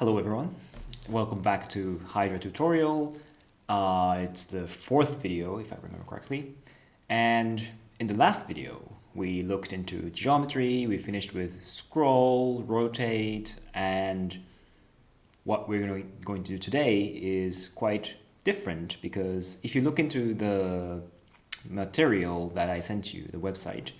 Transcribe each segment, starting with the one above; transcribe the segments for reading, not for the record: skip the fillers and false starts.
Hello everyone, welcome back to Hydra tutorial. It's the fourth video if I remember correctly, and in the last video we looked into geometry, we finished with scroll, rotate, and what we're going to do today is quite different because if you look into the material that I sent you, the website,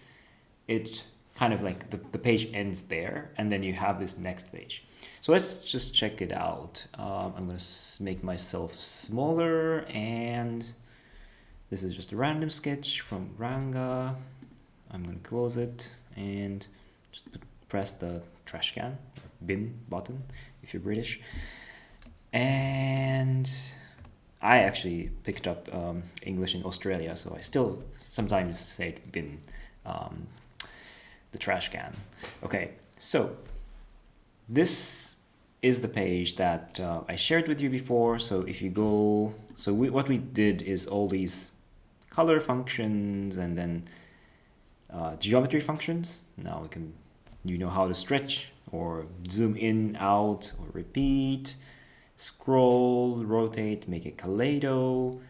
it kind of like the page ends there and then you have this next page. So let's just check it out. I'm going to make myself smaller, and this is just a random sketch from Ranga. I'm going to close it and just press the trash can, or bin button if you're British. And I actually picked up English in Australia, so I still sometimes say bin, the trash can. Okay, so this is the page that I shared with you before. So if you go, what we did is all these color functions and then geometry functions. Now you know how to stretch or zoom in, out, or repeat, scroll, rotate, make a kaleido,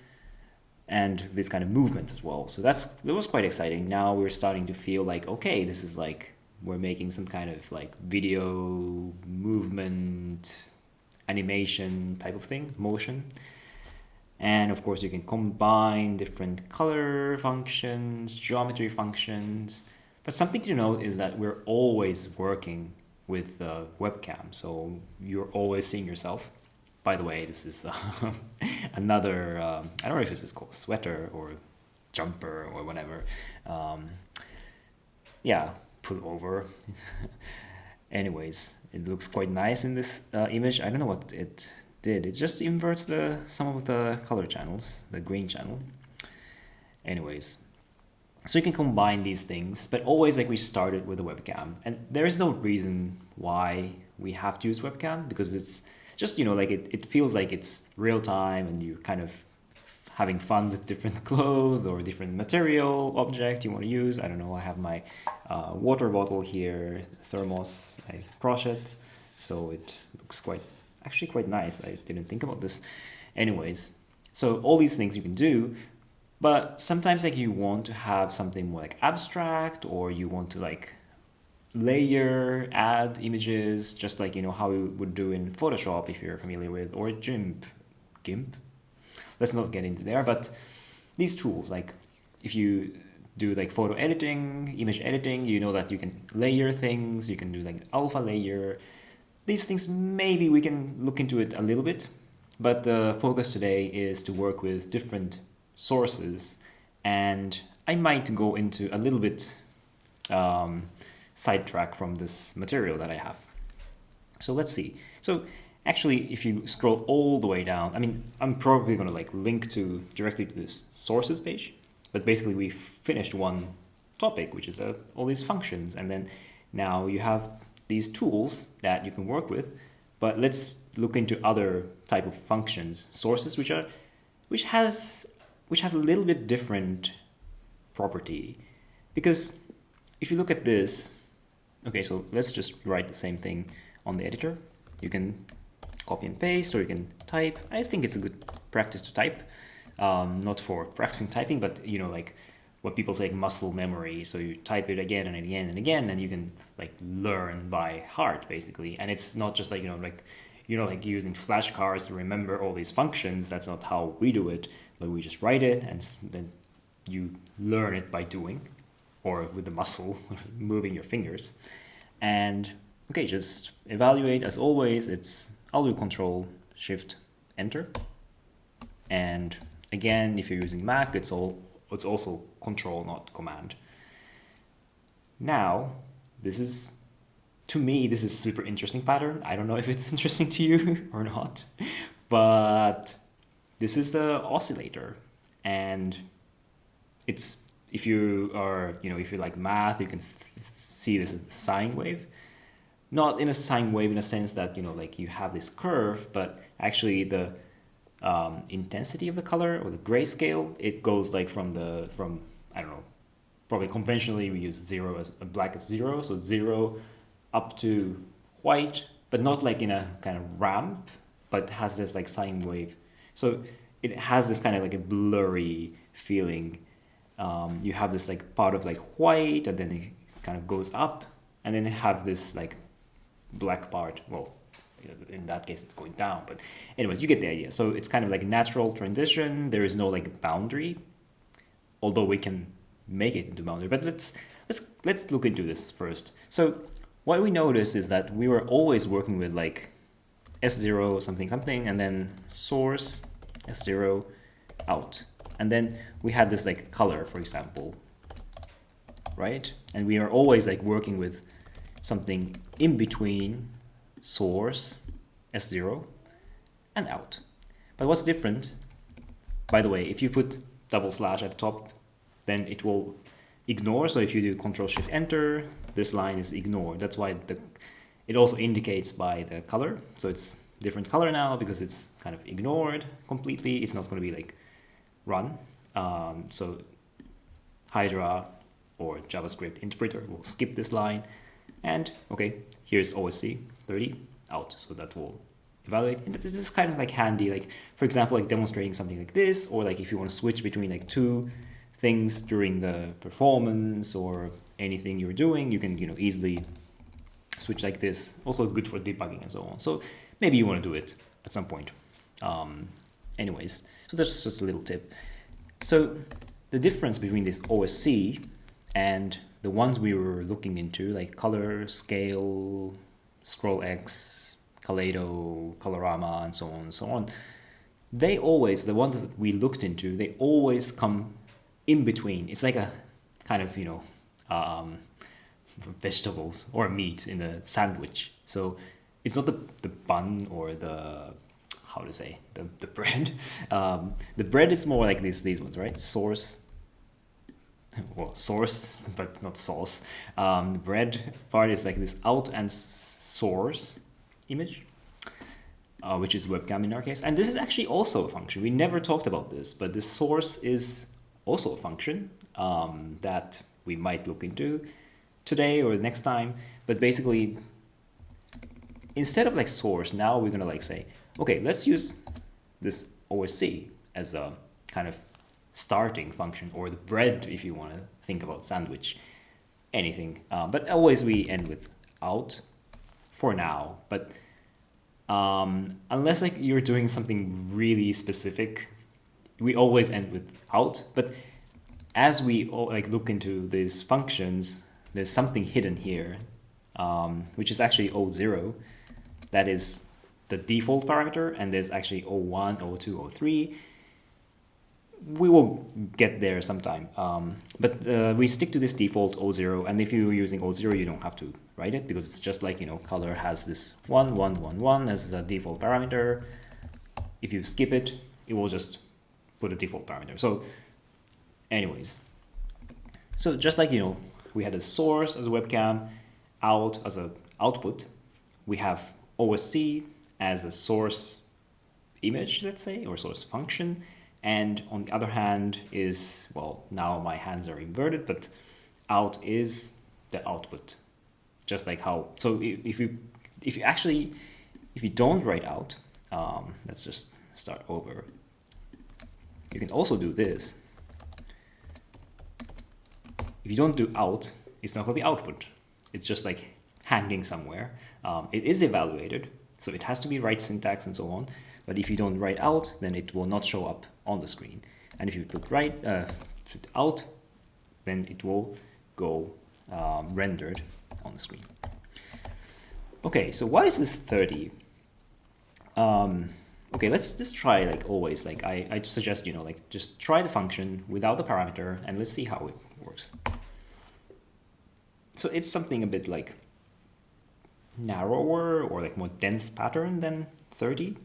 and this kind of movement as well. So that was quite exciting. Now we're starting to feel like, okay, this is like we're making some kind of like video movement animation type of thing, motion. And of course you can combine different color functions, geometry functions. But something to note is that we're always working with the webcam, so you're always seeing yourself. By the way, this is another, I don't know if this is called sweater or jumper or whatever. Yeah, put over. Anyways, it looks quite nice in this image. I don't know what it did. It just inverts some of the color channels, the green channel. Anyways, so you can combine these things, but always like we started with a webcam. And there is no reason why we have to use webcam, because it's just, like it feels like it's real time and you're kind of having fun with different clothes or different material object you want to use. I don't know, I have my water bottle here, thermos, I crochet, so it looks actually quite nice. I didn't think about this. Anyways, so all these things you can do, but sometimes like you want to have something more like abstract, or you want to like layer, add images, just like how you would do in Photoshop if you're familiar with, or GIMP. Let's not get into there, but these tools, like if you do like photo editing, image editing, you know that you can layer things, you can do like alpha layer. These things, maybe we can look into it a little bit, but the focus today is to work with different sources, and I might go into a little bit sidetrack from this material that I have. So let's see. So actually, if you scroll all the way down, I mean, I'm probably going to like link directly to this sources page, but basically we finished one topic, which is all these functions, and then now you have these tools that you can work with. But let's look into other type of functions, sources, which have a little bit different property, because if you look at this, okay, so let's just write the same thing on the editor. You can copy and paste, or you can type. I think it's a good practice to type, not for practicing typing, but like what people say, muscle memory. So you type it again and again and again, and you can like learn by heart basically. And it's not just like like using flashcards to remember all these functions. That's not how we do it, but we just write it and then you learn it by doing, or with the muscle, moving your fingers. And okay, just evaluate. As always, I'll do Control Shift Enter. And again, if you're using Mac, it's also Control, not Command. Now, to me, this is super interesting pattern. I don't know if it's interesting to you or not, but this is an oscillator, and if you like math, you can see this as a sine wave. Not in a sine wave in a sense that like you have this curve, but actually the intensity of the color, or the grayscale, it goes like from I don't know, probably conventionally we use black as 0, so 0 up to white, but not like in a kind of ramp, but has this like sine wave. So it has this kind of like a blurry feeling. You have this like part of like white, and then it kind of goes up, and then you have this like black part. Well, in that case it's going down, but anyways, you get the idea. So it's kind of like a natural transition. There is no like boundary, although we can make it into boundary. But let's look into this first. So what we noticed is that we were always working with like S0 something something, and then source S0 out, and then we had this like color, for example, right? And we are always like working with something in between source S0 and out. But what's different, by the way, if you put double slash at the top, then it will ignore. So if you do Control Shift Enter, this line is ignored. That's why it also indicates by the color. So it's different color now because it's kind of ignored completely. It's not going to be like run. So Hydra or JavaScript interpreter will skip this line. And okay, here's OSC 30 out. So that will evaluate. And this is kind of like handy, like for example, like demonstrating something like this, or like if you want to switch between like two things during the performance or anything you're doing, you can easily switch like this. Also good for debugging and so on. So maybe you want to do it at some point. Anyways, so that's just a little tip. So the difference between this OSC and the ones we were looking into, like color, scale, scroll X, Kaleido, Colorama, and so on, they always, the ones that we looked into, they always come in between. It's like a kind of, vegetables or meat in a sandwich. So it's not the bun or the, how to say, the bread. The bread is more like these ones, right? Source, well, source, but not sauce. The bread part is like this out and source image, which is webcam in our case. And this is actually also a function. We never talked about this, but this source is also a function that we might look into today or next time. But basically, instead of like source, now we're gonna like say, okay, let's use this OSC as a kind of starting function, or the bread if you want to think about sandwich, anything. But always we end with out for now. But unless like you're doing something really specific, we always end with out. But as we like look into these functions, there's something hidden here, which is actually O0. That is the default parameter, and there's actually O1, O2, O3. We will get there sometime, but we stick to this default O0, and if you're using O0, you don't have to write it, because it's just like, color has this 1, 1, 1, 1 as a default parameter. If you skip it, it will just put a default parameter. So anyways, so just like, we had a source as a webcam, out as an output, we have OSC as a source image, let's say, or source function. And on the other hand is, well, now my hands are inverted, but out is the output. Just like how, so if you don't write out, let's just start over. You can also do this. If you don't do out, it's not going to be output. It's just like hanging somewhere. It is evaluated, so it has to be right syntax and so on. But if you don't write out, then it will not show up on the screen. And if you put put out, then it will go rendered on the screen. Okay, so why is this 30? Okay, let's just try, like always, like I suggest, like just try the function without the parameter, and let's see how it works. So it's something a bit like narrower or like more dense pattern than 30.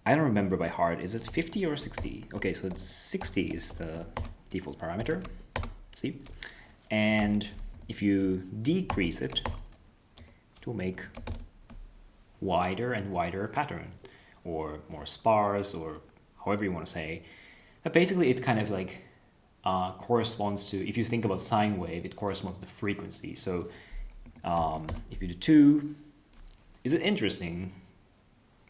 I don't remember by heart. Is it 50 or 60? Okay, so 60 is the default parameter. See? And if you decrease it, it will make wider and wider pattern, or more sparse, or however you want to say. But basically, it kind of like corresponds to, if you think about sine wave, it corresponds to frequency. So if you do 2, Is it interesting?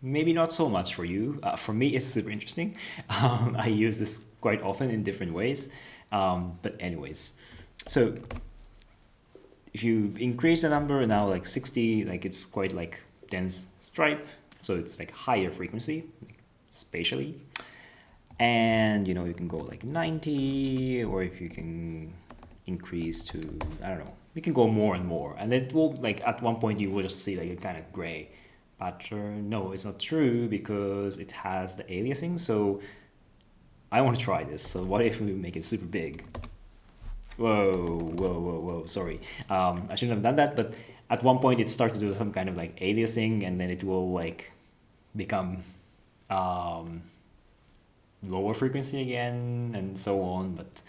Maybe not so much for you. For me, it's super interesting. I use this quite often in different ways. But anyways, so if you increase the number now like 60, like it's quite like dense stripe. So it's like higher frequency, like spatially. And you know, you can go like 90, or if you can increase to, I don't know, you can go more and more. And it will, like, at one point you will just see like a kind of gray pattern. No, it's not true because it has the aliasing. So I want to try this. So what if we make it super big? Whoa, sorry. I shouldn't have done that, but at one point it starts to do some kind of like aliasing, and then it will like become lower frequency again and so on. But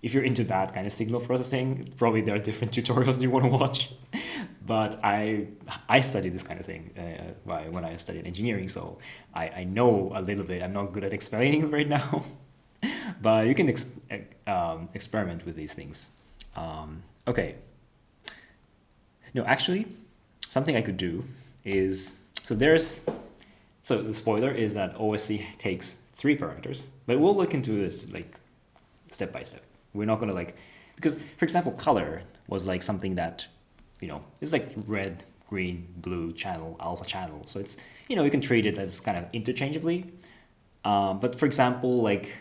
if you're into that kind of signal processing, probably there are different tutorials you want to watch. But I studied this kind of thing when I studied engineering, so I know a little bit. I'm not good at explaining it right now, but you can experiment with these things. Okay. No, actually, something I could do is, so the spoiler is that OSC takes 3 parameters, but we'll look into this like step by step. We're not gonna like, because for example, color was like something that, you know, it's like red, green, blue channel, alpha channel. So it's, you know, you can treat it as kind of interchangeably. But for example, like,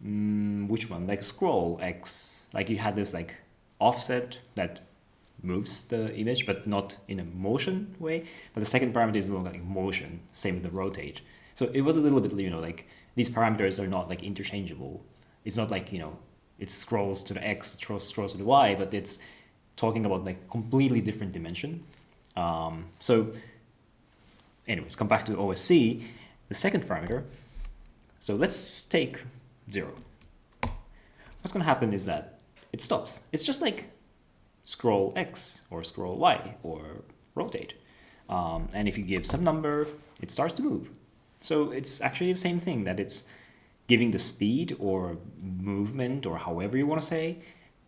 which one? Like scroll X, like you had this like offset that moves the image, but not in a motion way. But the second parameter is more like motion, same with the rotate. So it was a little bit, you know, like these parameters are not like interchangeable. It's not like, you know, it scrolls to the X, scrolls to the Y, but it's talking about like completely different dimension. So anyways, come back to OSC, the second parameter. So let's take 0. What's going to happen is that it stops. It's just like scroll X or scroll Y or rotate. And if you give some number, it starts to move. So it's actually the same thing, that it's giving the speed or movement or however you want to say,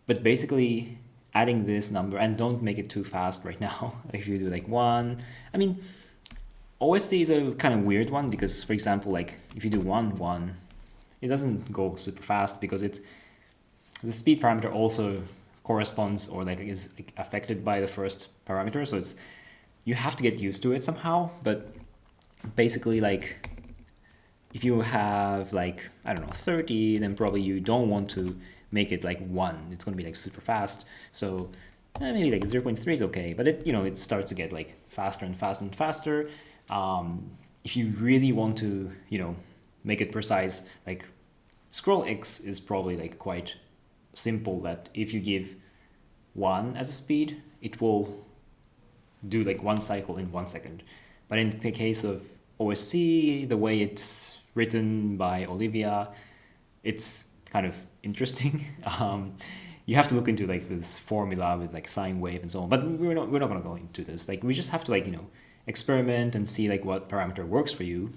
but basically adding this number, and don't make it too fast right now. If you do like 1, I mean, OSC is a kind of weird one because, for example, like if you do 1, 1, it doesn't go super fast because it's, the speed parameter also corresponds or like is affected by the first parameter. So it's, you have to get used to it somehow, but basically like if you have like, I don't know, 30, then probably you don't want to make it like 1. It's going to be like super fast. So maybe like 0.3 is okay, but it, you know, it starts to get like faster and faster and faster. If you really want to, you know, make it precise, like scroll X is probably like quite simple, that if you give 1 as a speed, it will do like 1 cycle in 1 second. But in the case of OSC, the way it's written by Olivia, it's kind of interesting. You have to look into like this formula with like sine wave and so on, but we're not going to go into this. Like we just have to like, you know, experiment and see like what parameter works for you.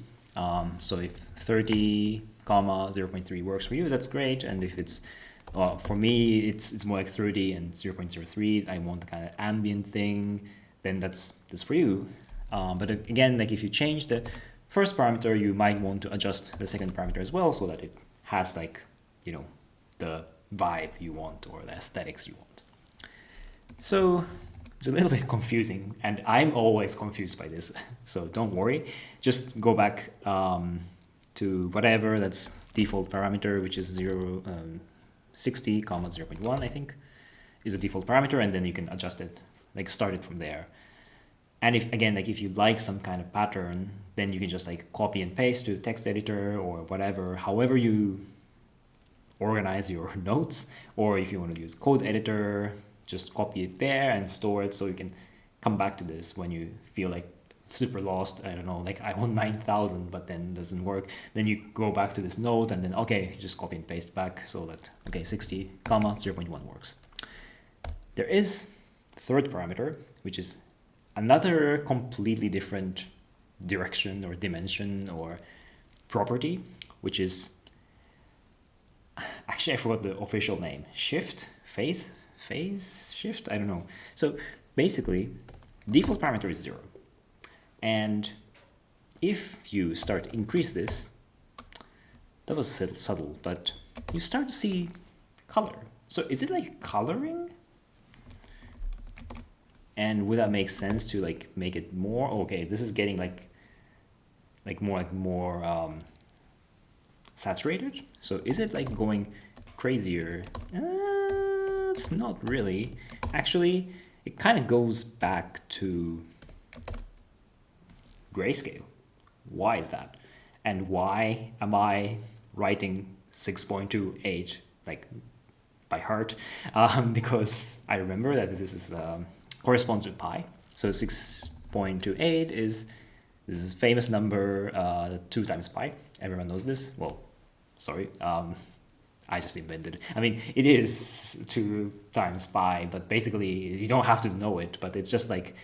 So if 30, 0.3 works for you, that's great. And if it's for me, it's more like 30 and 0.03. I want the kind of ambient thing, then that's for you. But again, like if you change the first parameter, you might want to adjust the second parameter as well, so that it has like, you know, the vibe you want or the aesthetics you want. So it's a little bit confusing, and I'm always confused by this. So don't worry, just go back to whatever that's default parameter, which is 60, 0.1, I think, is the default parameter, and then you can adjust it, like start it from there. And if, again, like if you like some kind of pattern, then you can just like copy and paste to text editor or whatever, however you organize your notes. Or if you want to use code editor, just copy it there and store it, so you can come back to this when you feel like super lost. I don't know, like I want 9,000, but then it doesn't work. Then you go back to this note and then, okay, just copy and paste back so that, okay, 60, 0.1 works. There is a third parameter, which is another completely different direction or dimension or property, which is, actually I forgot the official name, phase shift, I don't know. So basically default parameter is 0, And if you start to increase this, that was subtle, but you start to see color. So is it like coloring? And would that make sense to like make it more? Okay, this is getting like more saturated. So is it like going crazier? It's not really. Actually, it kind of goes back to grayscale. Why is that? And why am I writing 6.28 like by heart? Because I remember that this is corresponds to pi. So 6.28 is this famous number, 2 times pi. Everyone knows this. Well, sorry, I just invented it. I mean, it is 2 times pi, but basically you don't have to know it. But it's just like,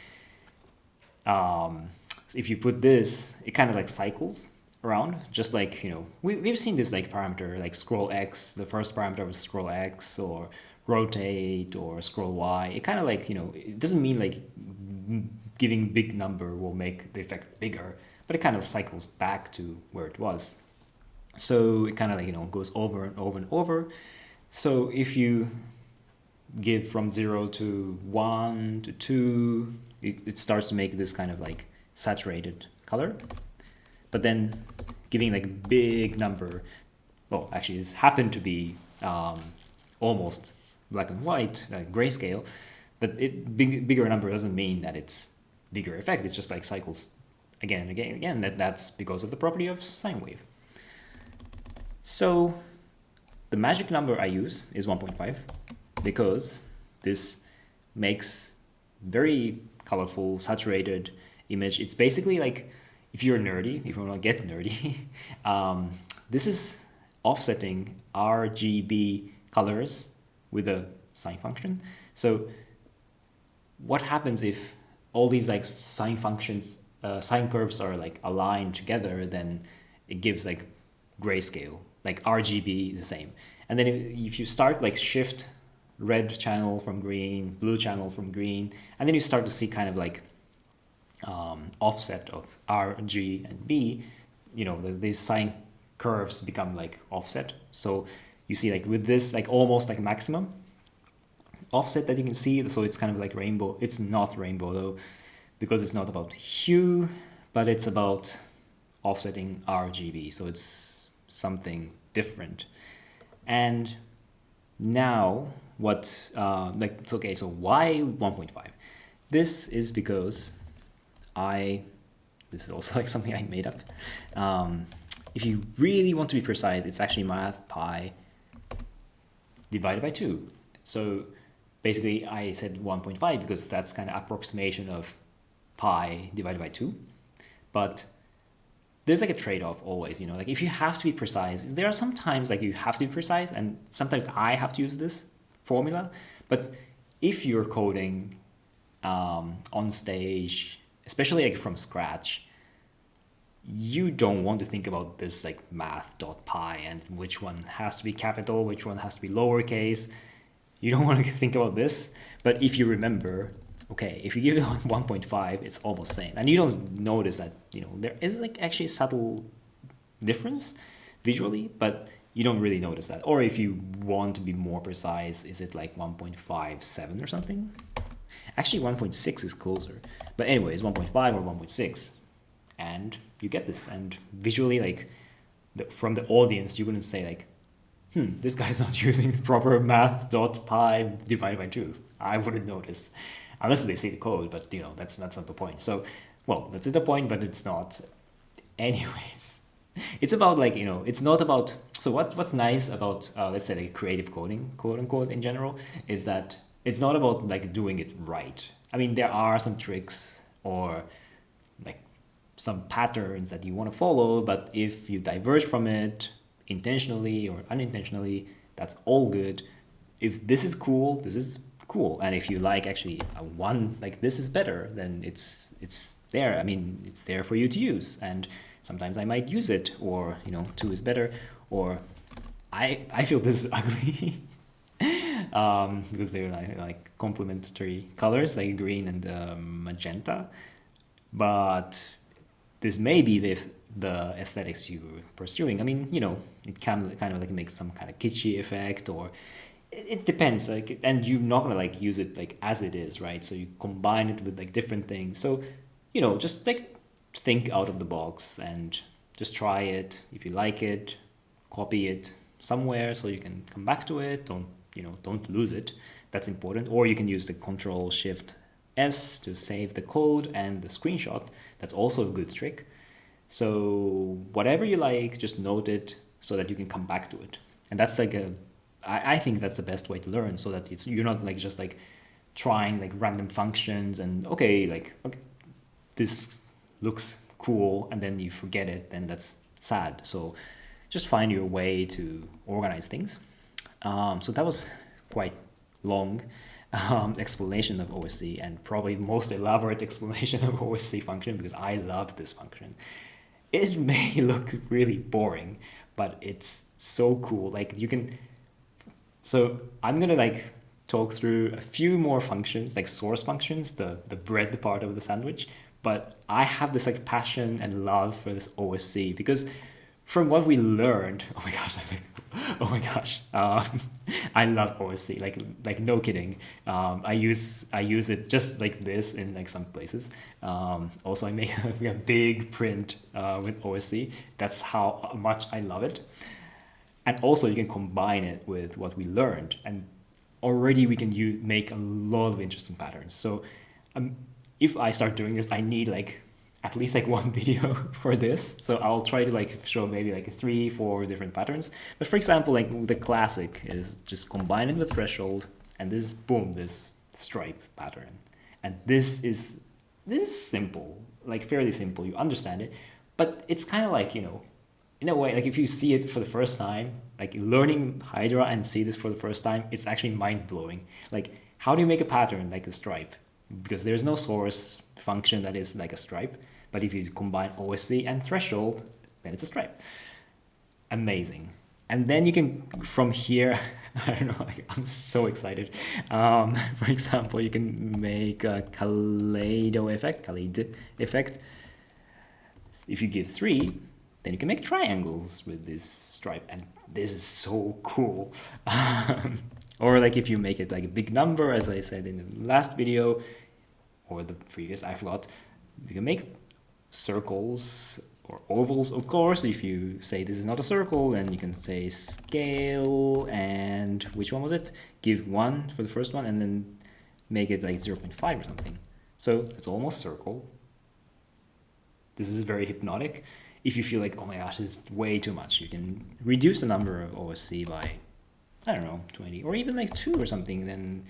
if you put this, it kind of like cycles around, just like, you know, we've seen this like parameter, like scroll x, the first parameter was scroll x, or rotate, or scroll y. It kind of like, you know, it doesn't mean like giving big number will make the effect bigger, but it kind of cycles back to where it was. So it kind of like, you know, goes over and over and over. So if you give from 0 to 1 to 2, it starts to make this kind of like saturated color. But then giving like big number, well, actually this happened to be almost black and white, grayscale, but bigger number doesn't mean that it's bigger effect. It's just like cycles again and again and again. That's because of the property of sine wave. So the magic number I use is 1.5 because this makes very colorful, saturated image. It's basically like, if you're nerdy, if you want to get nerdy, this is offsetting RGB colors with a sine function. So what happens if all these like sine functions, sine curves are like aligned together, then it gives like grayscale, like RGB the same. And then if you start like shift red channel from green, blue channel from green, and then you start to see kind of like offset of R, G, and B, you know, these sine curves become like offset. So you see like with this like almost like maximum offset that you can see, so it's kind of like rainbow. It's not rainbow though, because it's not about hue, but it's about offsetting RGB. So it's something different. And now what, like, okay, so why 1.5? This is because this is also like something I made up. If you really want to be precise, it's actually math pi divided by 2. So basically I said 1.5 because that's kind of approximation of pi divided by 2. But there's like a trade-off always, you know, like if you have to be precise, there are some times like you have to be precise, and sometimes I have to use this formula. But if you're coding on stage, especially like from scratch, you don't want to think about this like math.pi and which one has to be capital, which one has to be lowercase. You don't want to think about this. But if you remember, okay, if you give it 1.5, it's almost the same. And you don't notice that, you know, there is like actually a subtle difference visually, but you don't really notice that. Or if you want to be more precise, is it like 1.57 or something? Actually, 1.6 is closer. But anyways, 1.5 or 1.6. And you get this. And visually, like, from the audience, you wouldn't say like, this guy's not using the proper math.pi divided by 2. I wouldn't notice. Unless they see the code, but, you know, that's not the point. So, well, that's the point, but it's not. Anyways, it's about like, you know, it's not about, so what's nice about, let's say like creative coding, quote unquote, in general, is that it's not about like doing it right. I mean, there are some tricks or like some patterns that you want to follow, but if you diverge from it intentionally or unintentionally, that's all good. If this is cool, this is cool. And if you like actually one, like this is better, then it's there. I mean, it's there for you to use. And sometimes I might use it, or, you know, 2 is better, or I feel this is ugly. Because they're like complementary colors, like green and magenta. but this may be the aesthetics you're pursuing. I mean, you know, it can kind of like make some kind of kitschy effect, or it depends. Like, and you're not gonna like use it like as it is, right? So you combine it with like different things. So, you know, just like think out of the box and just try it. If you like it, copy it somewhere so you can come back to it. Don't lose it. That's important. Or you can use the Control Shift S to save the code and the screenshot. That's also a good trick. So whatever you like, just note it so that you can come back to it. And that's like I think that's the best way to learn, so that you're not like just like trying like random functions and okay, this looks cool, and then you forget it, then that's sad. So just find your way to organize things. So that was quite long explanation of OSC, and probably most elaborate explanation of OSC function, because I love this function. It may look really boring, but it's so cool. Like you can, so I'm gonna like talk through a few more functions, like source functions, the bread part of the sandwich. But I have this like passion and love for this OSC because from what we learned, oh my gosh, oh my gosh, I love OSC, like no kidding. I use it just like this in like some places. Also, I make a big print with OSC. That's how much I love it. And also, you can combine it with what we learned, and already we can make a lot of interesting patterns. So, if I start doing this, I need like at least like one video for this. So I'll try to like show maybe like 3-4 different patterns. But for example, like the classic is just combine it with threshold, and this boom, this stripe pattern. And this is simple, like fairly simple. You understand it, but it's kind of like, you know, in a way, like if you see it for the first time, like learning Hydra and see this for the first time, it's actually mind blowing. Like, how do you make a pattern like a stripe? Because there's no source function that is like a stripe. But if you combine OSC and threshold, then it's a stripe. Amazing. And then you can, from here, I don't know, like, I'm so excited. For example, you can make a Kaleido effect. If you give 3, then you can make triangles with this stripe. And this is so cool. Or like if you make it like a big number, as I said in the last video, or the previous, I forgot, you can make circles or ovals, of course. If you say this is not a circle, then you can say scale, and which one was it? Give 1 for the first one, and then make it like 0.5 or something. So it's almost circle. This is very hypnotic. If you feel like, oh my gosh, it's way too much, you can reduce the number of OSC by, I don't know, 20, or even like 2 or something. Then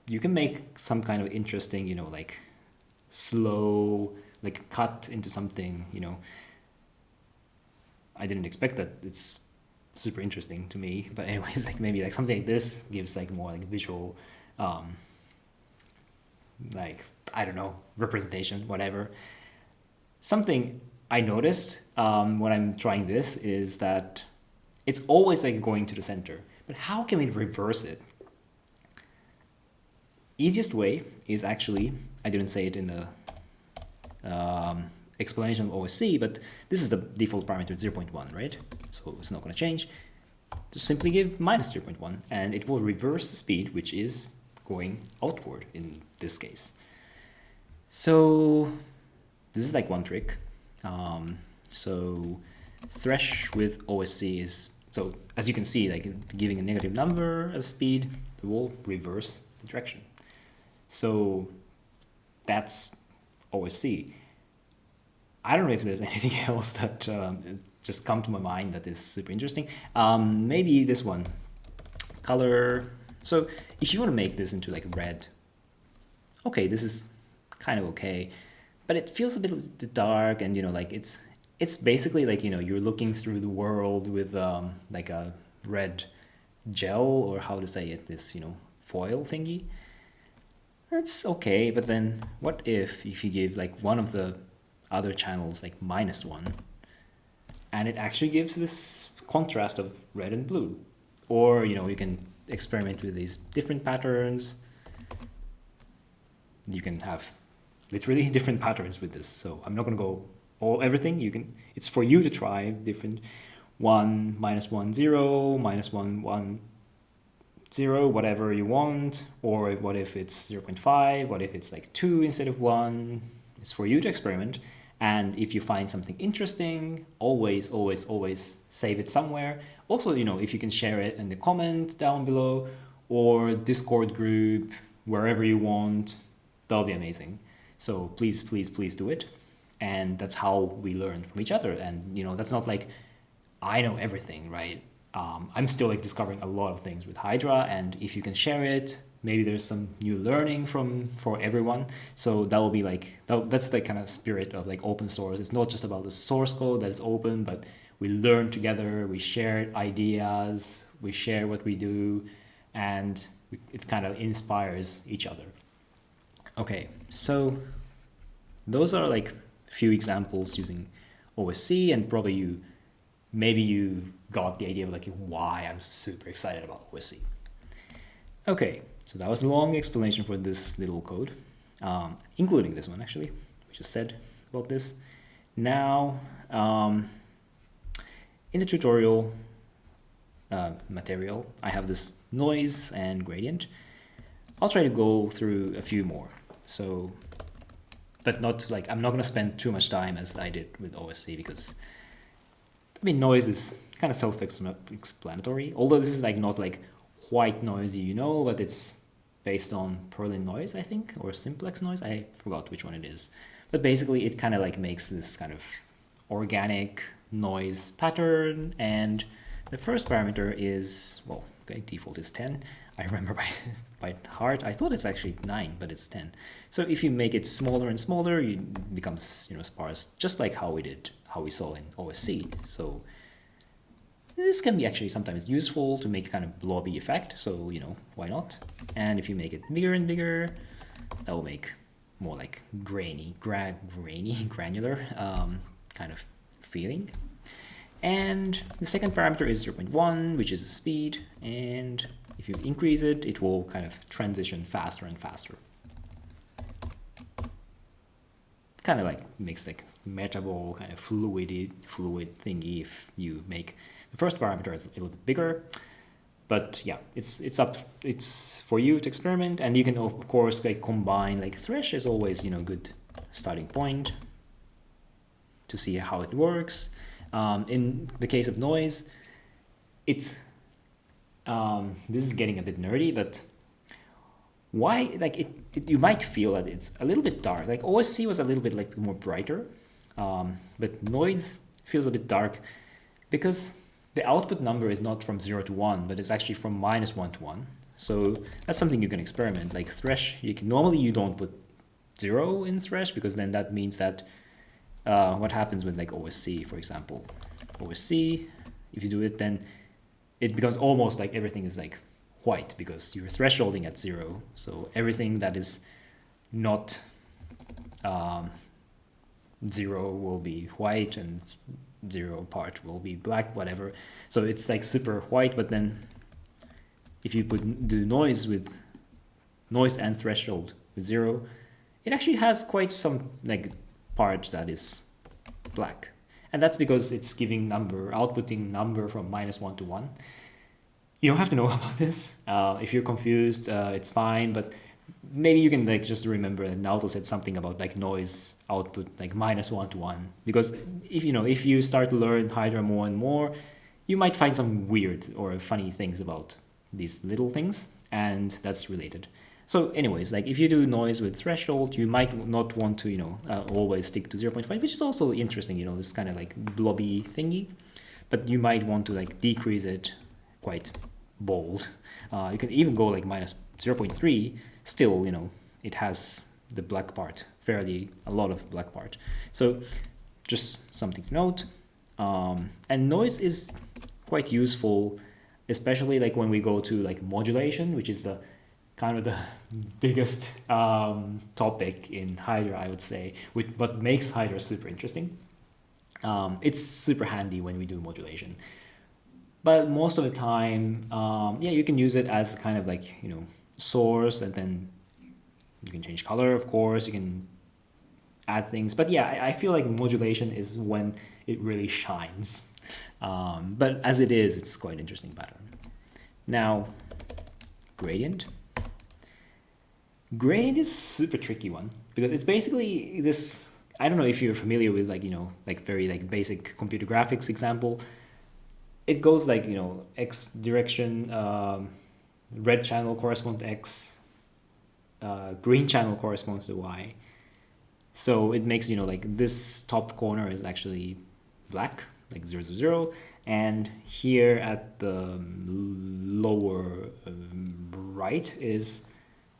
you can make some kind of interesting, you know, like slow, like cut into something, you know. I didn't expect that. It's super interesting to me, but anyways, like maybe like something like this gives like more like visual, like, I don't know, representation, whatever. Something I noticed when I'm trying this is that it's always like going to the center, but how can we reverse it? Easiest way is actually, I didn't say it in the explanation of OSC, but this is the default parameter 0.1, right? So it's not going to change. Just simply give minus 0.1, and it will reverse the speed, which is going outward in this case. So this is like one trick. So thresh with OSC is, so as you can see, like giving a negative number as speed, it will reverse the direction. So that's OSC. I don't know if there's anything else that just come to my mind that is super interesting. Maybe this one, color. So if you want to make this into like red, okay, this is kind of okay, but it feels a bit dark, and you know, like it's basically like, you know, you're looking through the world with like a red gel, or how to say it, this, you know, foil thingy. That's okay, but then what if you give like one of the other channels like -1, and it actually gives this contrast of red and blue? Or, you know, you can experiment with these different patterns. You can have literally different patterns with this. So I'm not going to go everything. It's for you to try different 1, -1, 0, -1, 1, 0, whatever you want. Or what if it's 0.5? What if it's like 2 instead of 1? It's for you to experiment. And if you find something interesting, always, always, always save it somewhere. Also, if you can share it in the comment down below or Discord group, wherever you want, that'll be amazing. So please, please, please do it. And that's how we learn from each other. And, that's not like I know everything, right? I'm still like discovering a lot of things with Hydra. And if you can share it, maybe there's some new learning for everyone. So that will be that's the kind of spirit of like open source. It's not just about the source code that is open, but we learn together, we share ideas, we share what we do, and it kind of inspires each other. Okay, so those are like a few examples using OSC, and probably maybe you got the idea of like why I'm super excited about OSC. Okay, so that was a long explanation for this little code, including this one actually, we just said about this. Now, in the tutorial material, I have this noise and gradient. I'll try to go through a few more. So, but not like, I'm not going to spend too much time as I did with OSC because, noise is kind of self-explanatory. Although this is like not like white noise, but it's based on Perlin noise, I think, or simplex noise. I forgot which one it is. But basically it kind of like makes this kind of organic noise pattern. And the first parameter is, well, okay, default is 10. I remember by heart. I thought it's actually 9, but it's 10. So if you make it smaller and smaller, it becomes sparse, just like how we saw in OSC. So this can be actually sometimes useful to make kind of blobby effect. So why not? And if you make it bigger and bigger, that will make more like grainy, granular kind of feeling. And the second parameter is 0.1, which is the speed, and if you increase it, it will kind of transition faster and faster. It kind of like makes like metaball kind of fluid thingy if you make the first parameter is a little bit bigger. But yeah, it's for you to experiment, and you can of course like combine, like thresh is always good starting point to see how it works. In the case of noise, it's this is getting a bit nerdy, but why, like you might feel that it's a little bit dark. Like OSC was a little bit like more brighter, but noise feels a bit dark because the output number is not from 0 to 1, but it's actually from -1 to 1. So that's something you can experiment. Like thresh, normally you don't put 0 in thresh, because then that means that what happens with like OSC, for example. OSC, if you do it, then it becomes almost like everything is like white because you're thresholding at 0. So everything that is not 0 will be white, and 0 part will be black, whatever. So it's like super white, but then if you do noise and threshold with 0, it actually has quite some like part that is black. And that's because it's giving outputting number from -1 to 1. You don't have to know about this. If you're confused, it's fine, but maybe you can like just remember that Naoto said something about like noise output like -1 to 1, because if you start to learn Hydra more and more, you might find some weird or funny things about these little things, and that's related. So anyways, like if you do noise with threshold, you might not want to always stick to 0.5, which is also interesting, this kind of like blobby thingy, but you might want to like decrease it quite bold. You can even go like -0.3. Still, it has the black part, a lot of black part. So just something to note. And noise is quite useful, especially like when we go to like modulation, which is the kind of the biggest topic in Hydra, I would say, what makes Hydra super interesting. It's super handy when we do modulation. But most of the time, you can use it as kind of like, source, and then you can change color, of course. You can add things. But yeah, I feel like modulation is when it really shines. But as it is, it's quite an interesting pattern. Now, gradient. Gradient is super tricky one because it's basically this. I don't know if you're familiar with like, you know, like very like basic computer graphics example. It goes like, you know, X direction, red channel corresponds to X, green channel corresponds to Y. So it makes, you know, like this top corner is actually black, like 0, 0, 0. And here at the lower right is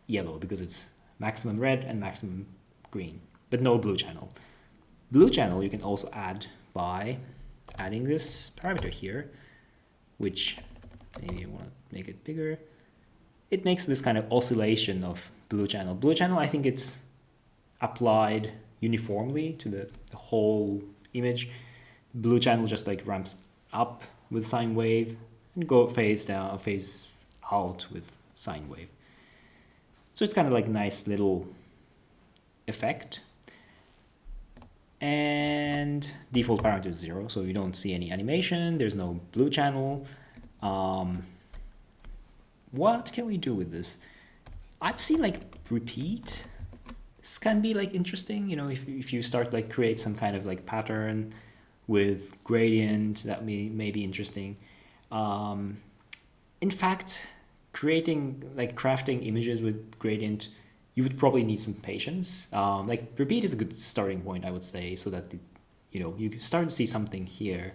yellow because it's maximum red and maximum green, but no blue channel. Blue channel you can also add by adding this parameter here, which maybe I want to make it bigger. It makes this kind of oscillation of blue channel. Blue channel, I think it's applied uniformly to the whole image. Blue channel just like ramps up with sine wave and go phase down, phase out with sine wave. So it's kind of like nice little effect. And default parameter is 0, so you don't see any animation. There's no blue channel. What can we do with this? I've seen like repeat. This can be like interesting, you know, if you start like create some kind of like pattern with gradient, that may be interesting. In fact, crafting images with gradient, you would probably need some patience. Like repeat is a good starting point, I would say, so that you know, you start to see something here,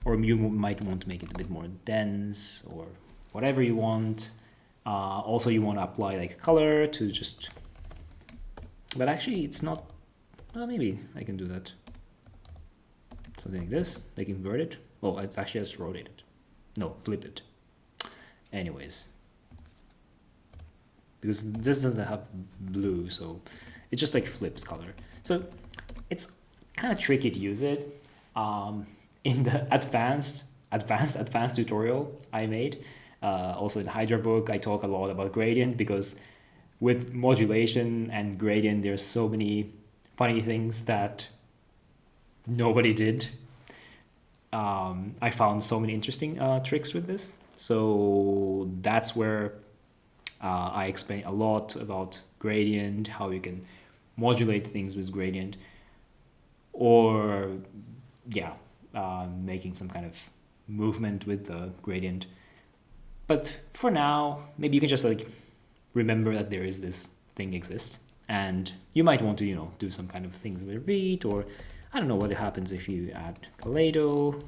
or you might want to make it a bit more dense or whatever you want. Also, you want to apply like color to just, but actually it's not. Maybe I can do that. Something like this, like invert it. Oh, it's actually just rotate it. No, flip it. Anyways, because this doesn't have blue, so it just like flips color. So it's kind of tricky to use it. In the advanced tutorial I made, also in the Hydra book, I talk a lot about gradient because with modulation and gradient, there's so many funny things that nobody did. I found so many interesting tricks with this. So that's where I explain a lot about gradient, how you can modulate things with gradient, or yeah, making some kind of movement with the gradient. But for now, maybe you can just like remember that there is this thing exists, and you might want to, you know, do some kind of thing with repeat, or I don't know what happens if you add Kaleido.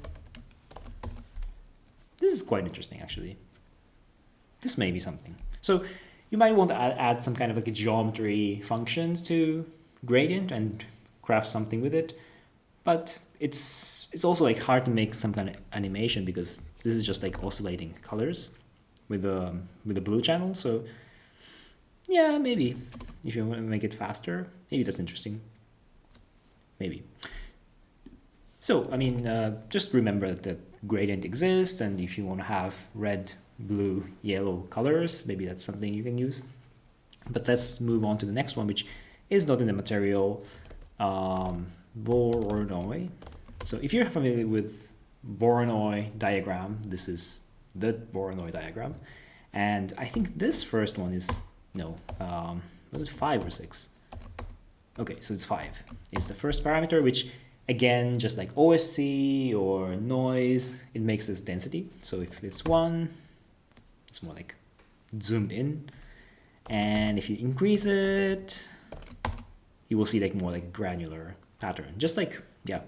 This is quite interesting, actually. This may be something. So you might want to add some kind of like a geometry functions to gradient and craft something with it. But it's also like hard to make some kind of animation because this is just like oscillating colors with the blue channel. So yeah, maybe if you want to make it faster, maybe that's interesting. Maybe. So, I mean, just remember that the gradient exists, and if you want to have red, blue, yellow colors, maybe that's something you can use. But let's move on to the next one, which is not in the material, Voronoi. So if you're familiar with Voronoi diagram, this is the Voronoi diagram. And I think this first one is, no, was it 5 or 6? Okay, so it's 5. It's the first parameter, which again, just like OSC or noise, it makes this density. So if it's 1, it's more like zoomed in. And if you increase it, you will see like more like granular pattern. Just like, yeah,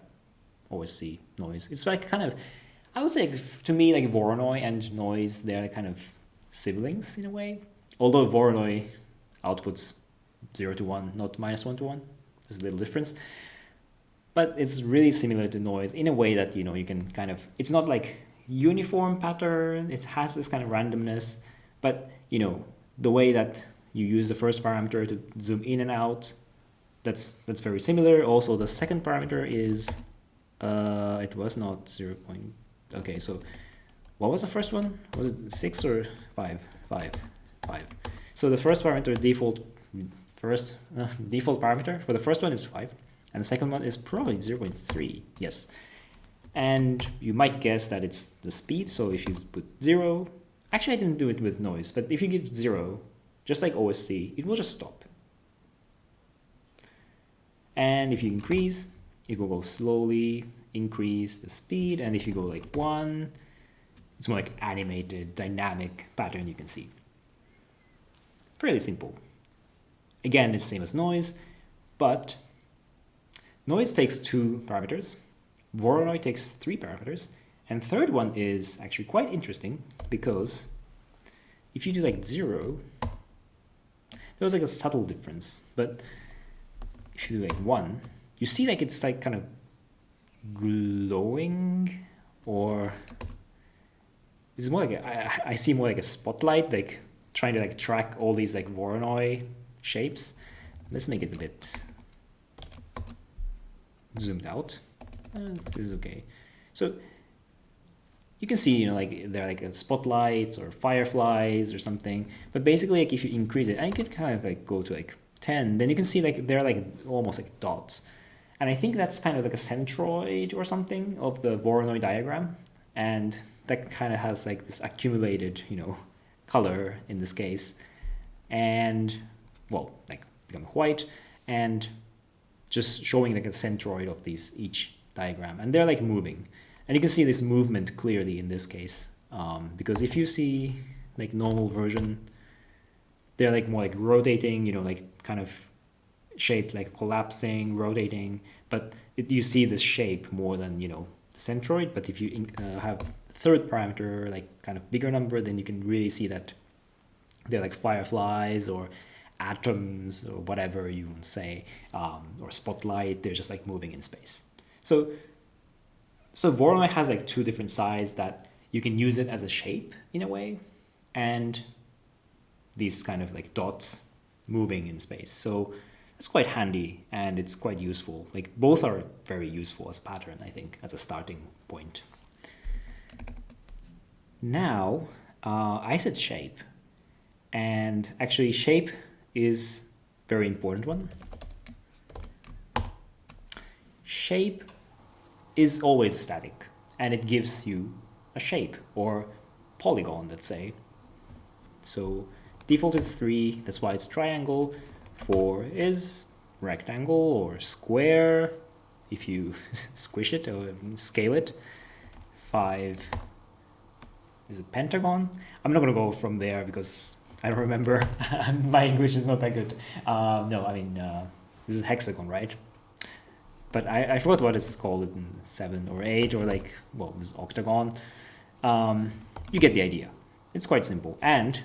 OSC, noise. It's like kind of, I would say to me, like Voronoi and noise, they're kind of siblings in a way. Although Voronoi outputs 0 to 1, not -1 to 1. There's a little difference. But it's really similar to noise in a way that, you know, you can kind of, it's not like uniform pattern. It has this kind of randomness, but, you know, the way that you use the first parameter to zoom in and out, that's very similar. Also, the second parameter is, it was not 0. Okay, so what was the first one? Was it 6 or 5? 5. So the first parameter default parameter for the first one is 5. And the second one is probably 0.3, yes. And you might guess that it's the speed, so if you put 0, actually I didn't do it with noise, but if you give 0, just like OSC, it will just stop. And if you increase, it will go slowly, increase the speed, and if you go like 1, it's more like animated, dynamic pattern you can see. Fairly simple. Again, it's the same as noise, but noise takes 2 parameters, Voronoi takes 3 parameters, and third one is actually quite interesting because if you do like 0, there was like a subtle difference, but if you do like 1, you see like it's like kind of glowing, or it's more like I see more like a spotlight, like trying to like track all these like Voronoi shapes. Let's make it a bit zoomed out. This is okay. So you can see, you know, like they're like spotlights or fireflies or something. But basically, like if you increase it, and you could kind of like go to like 10, then you can see like they're like almost like dots. And I think that's kind of like a centroid or something of the Voronoi diagram. And that kind of has like this accumulated, you know, color in this case. And, well, like become white and just showing like a centroid of these each diagram. And they're like moving. And you can see this movement clearly in this case. Because if you see like normal version, they're like more like rotating, you know, like kind of shapes like collapsing, rotating, but you see this shape more than, you know, the centroid. But if you have third parameter, like kind of bigger number, then you can really see that they're like fireflies or atoms or whatever you want to say, or spotlight. They're just like moving in space. So Voronoi has like 2 different sides that you can use it as a shape in a way, and these kind of like dots moving in space. So it's quite handy and it's quite useful. Like both are very useful as a pattern, I think, as a starting point. Now, I said shape, and actually shape is a very important one. Shape is always static, and it gives you a shape or polygon, let's say. So default is 3, that's why it's triangle. 4 is rectangle or square if you squish it or scale it. 5 is a pentagon. I'm not going to go from there because I don't remember. My English is not that good. No, I mean, this is hexagon, right? But I forgot what it's called in 7 or 8 or like, well, this octagon. You get the idea. It's quite simple. And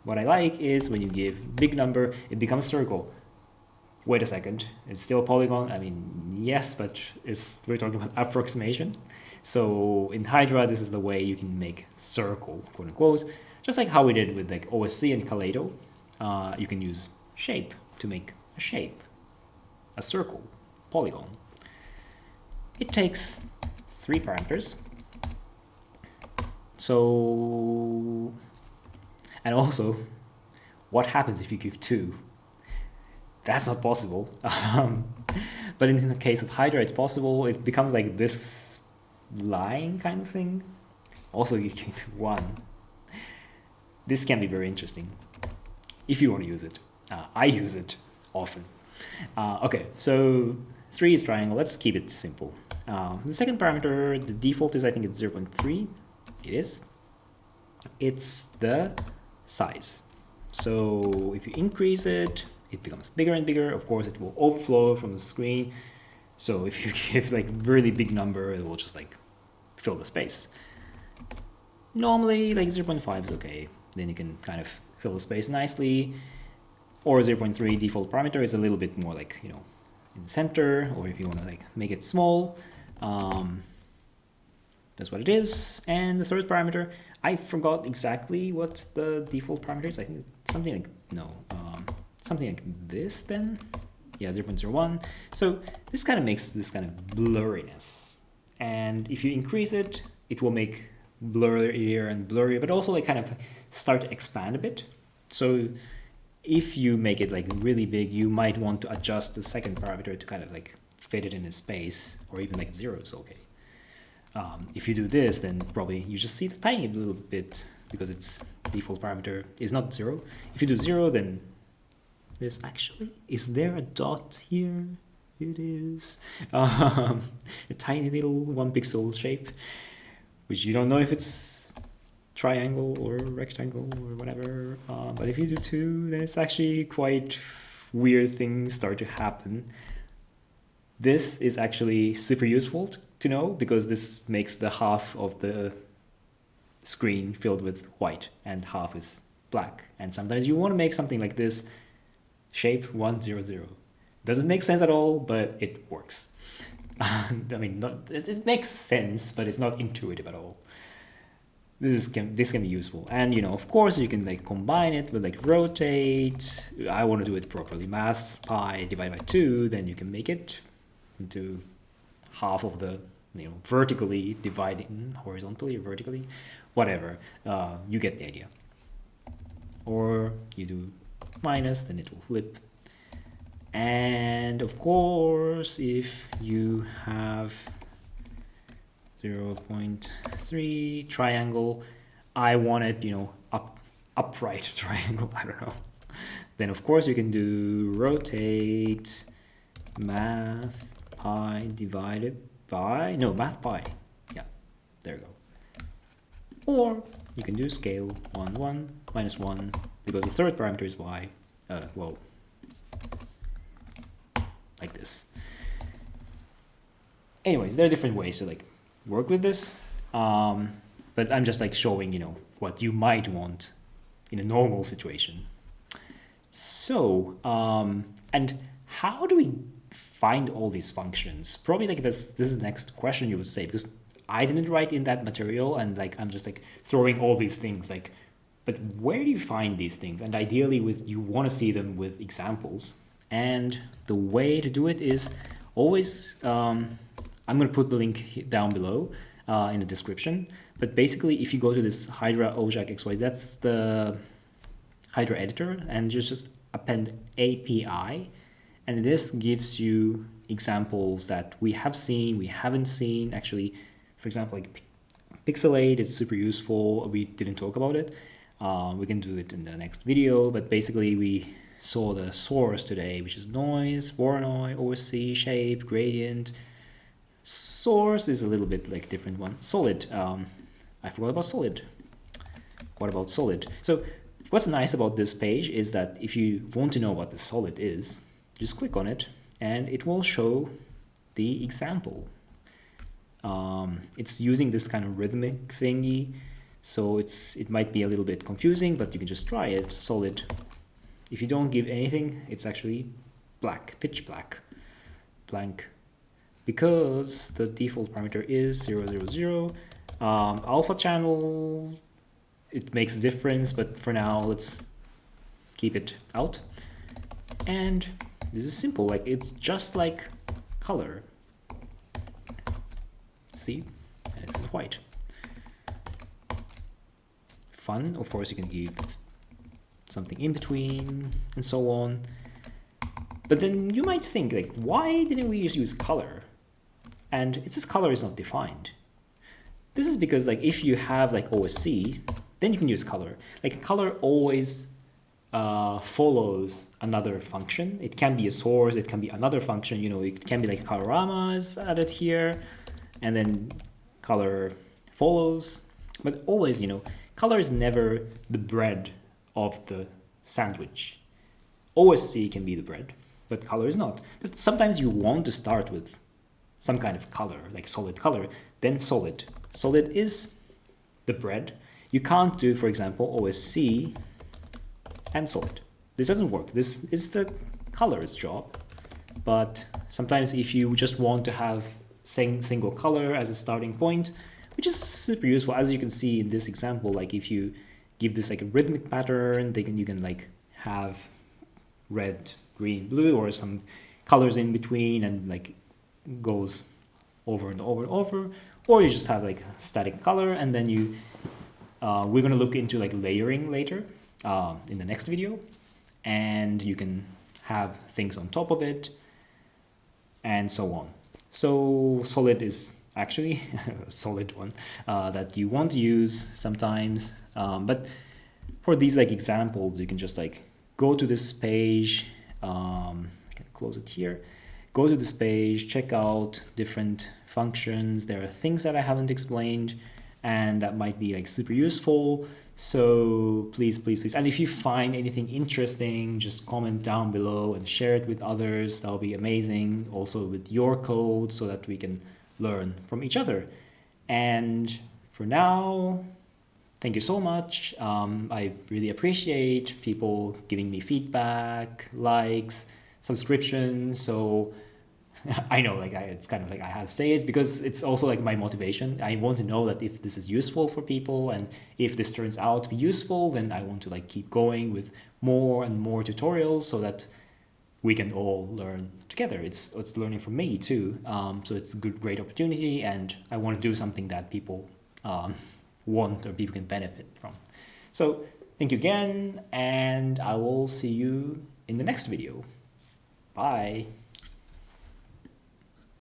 what I like is when you give big number, it becomes circle. Wait a second, it's still a polygon? I mean, yes, but we're talking about approximation. So in Hydra, this is the way you can make circle, quote unquote. Just like how we did with like OSC and Kaleido, you can use shape to make a shape, a circle, polygon. It takes 3 parameters. So, and also, what happens if you give 2? That's not possible. But in the case of Hydra, it's possible. It becomes like this line kind of thing. Also, you give 1. This can be very interesting if you want to use it. I use it often. Okay, so 3 is triangle. Let's keep it simple. The second parameter, the default is, I think it's 0.3. It is. It's the size. So if you increase it, it becomes bigger and bigger. Of course, it will overflow from the screen. So if you give like really big number, it will just like fill the space. Normally, like 0.5 is okay. Then you can kind of fill the space nicely. Or 0.3 default parameter is a little bit more like, you know, in the center, or if you want to like make it small. That's what it is. And the third parameter, I forgot exactly what the default parameter is. I think it's something like, no, something like this then. Yeah, 0.01. So this kind of makes this kind of blurriness. And if you increase it, it will make blurrier and blurrier, but also like kind of start to expand a bit. So if you make it like really big, you might want to adjust the second parameter to kind of like fit it in its space, or even like 0 is okay. If you do this, then probably you just see the tiny little bit because its default parameter is not 0. If you do 0, then there's actually, is there a dot here? It is a tiny little 1 pixel shape, which you don't know if it's triangle or rectangle or whatever. But if you do 2, then it's actually quite weird things start to happen. This is actually super useful to know because this makes the half of the screen filled with white and half is black. And sometimes you want to make something like this, shape 1, 0, 0. Doesn't make sense at all, but it works. I mean, it makes sense, but it's not intuitive at all. This can be useful. And, you know, of course, you can like combine it with like rotate. I want to do it properly. Math pi divided by 2, then you can make it into half of the, you know, vertically dividing, horizontally or vertically, whatever. You get the idea. Or you do minus, then it will flip. And of course, if you have 0.3 triangle, I want it, you know, upright triangle, I don't know. Then of course you can do rotate math pi divided by, no, math pi. Yeah, there you go. Or you can do scale 1, 1, minus 1, because the third parameter is y. Well, like this. Anyways, there are different ways to like work with this. But I'm just like showing, you know, what you might want in a normal situation. So, and how do we find all these functions? Probably like this is the next question you would say, because I didn't write in that material and like I'm just like throwing all these things like, but where do you find these things? And ideally you want to see them with examples. And the way to do it is always, I'm going to put the link down below in the description. But basically, if you go to this Hydra OJAC XY, that's the Hydra editor, and you just append API. And this gives you examples that we have seen, we haven't seen. Actually, for example, like Pixelate is super useful. We didn't talk about it. We can do it in the next video, but basically we saw the source today, which is noise, Voronoi, OSC, shape, gradient. Source is a little bit like different one. Solid. I forgot about solid. What about solid? So what's nice about this page is that if you want to know what the solid is, just click on it and it will show the example. It's using this kind of rhythmic thingy, so it might be a little bit confusing, but you can just try it. Solid. If you don't give anything, it's actually black, pitch black, blank, because the default parameter is 0, 0, 0. Alpha channel, it makes a difference, but for now, let's keep it out. And this is simple, like it's just like color. See, and this is white. Fun, of course, you can give something in between and so on. But then you might think, like, why didn't we just use color? And it says color is not defined. This is because, like, if you have like OSC, then you can use color. Like color always follows another function. It can be a source, it can be another function, you know, it can be like colorama is added here, and then color follows. But always, you know, color is never the bread of the sandwich. OSC can be the bread, but color is not. But sometimes you want to start with some kind of color, like solid color, then solid. Solid is the bread. You can't do, for example, OSC and solid. This doesn't work. This is the color's job. But sometimes if you just want to have single color as a starting point, which is super useful, as you can see in this example, like if you give this like a rhythmic pattern, you can like have red, green, blue, or some colors in between and like goes over and over and over, or you just have like static color, and then you we're going to look into like layering later in the next video, and you can have things on top of it, and so on. So solid is actually a solid one that you want to use sometimes. But for these like examples, you can just like go to this page. I can close it here. Go to this page, check out different functions. There are things that I haven't explained and that might be like super useful. So please, please, please. And if you find anything interesting, just comment down below and share it with others. That'll be amazing. Also with your code so that we can learn from each other. And for now, thank you so much. I really appreciate people giving me feedback, likes, subscriptions. So I know like it's kind of like I have to say it because it's also like my motivation. I want to know that if this is useful for people and if this turns out to be useful, then I want to like keep going with more and more tutorials so that we can all learn together. It's learning from me too. So it's a great opportunity, and I want to do something that people want or people can benefit from. So thank you again, and I will see you in the next video. Bye.